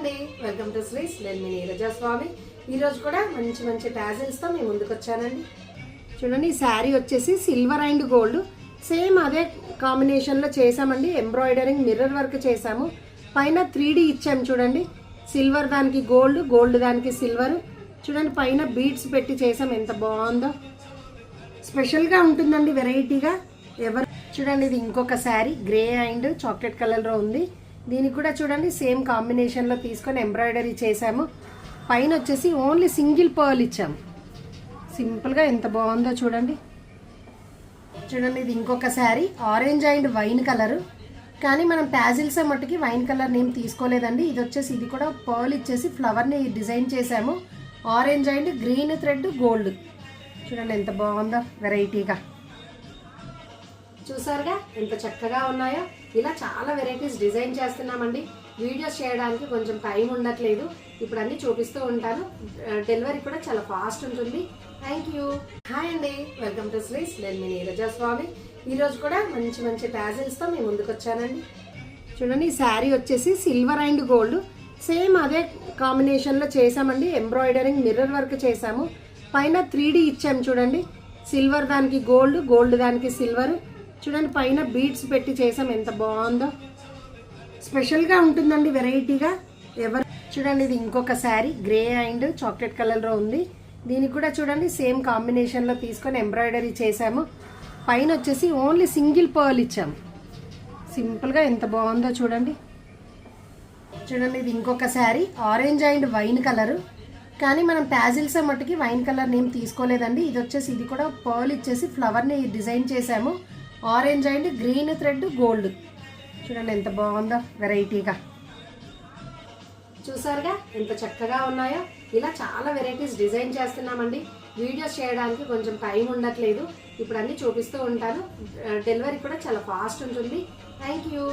అండి, welcome to శ్రీస్. నేను మీ నీరజ స్వామి. ఈరోజు కూడా మంచి మంచి టాజిల్స్తో మేము ముందుకు వచ్చానండి. చూడండి, ఈ శారీ వచ్చేసి సిల్వర్ అండ్ గోల్డ్ సేమ్ అదే కాంబినేషన్లో చేసామండి. ఎంబ్రాయిడరింగ్ మిర్రర్ వర్క్ చేసాము. పైన 3D ఇచ్చాము చూడండి. సిల్వర్ దానికి గోల్డ్, గోల్డ్ దానికి సిల్వర్. చూడండి, పైన బీడ్స్ పెట్టి చేసాం. ఎంత బాగుందో, స్పెషల్గా ఉంటుందండి, వెరైటీగా. ఎవరు చూడండి, ఇది ఇంకొక శారీ గ్రే అండ్ చాక్లెట్ కలర్లో ఉంది. దీనికి కూడా చూడండి సేమ్ కాంబినేషన్లో తీసుకొని ఎంబ్రాయిడరీ చేసాము. పైన వచ్చేసి ఓన్లీ సింగిల్ పర్ల్ ఇచ్చాము. సింపుల్గా ఎంత బాగుందో చూడండి. చూడండి, ఇది ఇంకొక sari orange and wine colour, కానీ మనం టాజిల్స్ మట్టుకి వైన్ కలర్ నేమ్ తీసుకోలేదండి. ఇది వచ్చేసి ఇది కూడా పర్ల్ ఇచ్చేసి ఫ్లవర్ని డిజైన్ చేసాము. Orange and green thread gold. చూడండి ఎంత బాగుందో, వెరైటీగా. చూసారుగా ఎంత చక్కగా ఉన్నాయో. ఇలా చాలా వెరైటీస్ డిజైన్ చేస్తున్నామండి. వీడియోస్ చేయడానికి కొంచెం టైం ఉండట్లేదు. ఇప్పుడు అన్నీ చూపిస్తూ ఉంటాను. డెలివరీ కూడా చాలా ఫాస్ట్ ఉంటుంది. Thank you. హాయ్ అండి, వెల్కమ్ టు శ్రీస్. నేను మీ నీరజ స్వామి. ఈరోజు కూడా మంచి మంచి టాజిల్స్తో మేము ముందుకు వచ్చానండి. చూడండి, ఈ శారీ వచ్చేసి సిల్వర్ అండ్ గోల్డ్ సేమ్ అదే కాంబినేషన్లో చేసామండి. ఎంబ్రాయిడరింగ్ మిర్రర్ వర్క్ చేసాము. పైన 3D ఇచ్చాము చూడండి. సిల్వర్ దానికి గోల్డ్, గోల్డ్ దానికి సిల్వర్. చూడండి, పైన బీడ్స్ పెట్టి చేసాం. ఎంత బాగుందో, స్పెషల్గా ఉంటుందండి, వెరైటీగా. ఎవరు చూడండి, ఇది ఇంకొక శారీ గ్రే అండ్ చాక్లెట్ కలర్లో ఉంది. దీనికి కూడా చూడండి సేమ్ కాంబినేషన్లో తీసుకొని ఎంబ్రాయిడరీ చేసాము. పైన వచ్చేసి ఓన్లీ సింగిల్ పర్ల్ ఇచ్చాము. సింపుల్గా ఎంత బాగుందో చూడండి. చూడండి, ఇది ఇంకొక sari orange and wine colour, కానీ మనం టాజిల్స్ మట్టుకి వైన్ కలర్ నేమ్ తీసుకోలేదండి. ఇది వచ్చేసి ఇది కూడా పర్ల్ ఇచ్చేసి ఫ్లవర్ని డిజైన్ చేసాము. Orange and green thread gold. చూడండి ఎంత బాగుందో, వెరైటీగా. చూసారుగా ఎంత చక్కగా ఉన్నాయో. ఇలా చాలా వెరైటీస్ డిజైన్ చేస్తున్నామండి. వీడియోస్ చేయడానికి కొంచెం టైం ఉండట్లేదు. ఇప్పుడు అన్నీ చూపిస్తూ ఉంటాను. డెలివరీ కూడా చాలా ఫాస్ట్ ఉంటుంది. Thank you.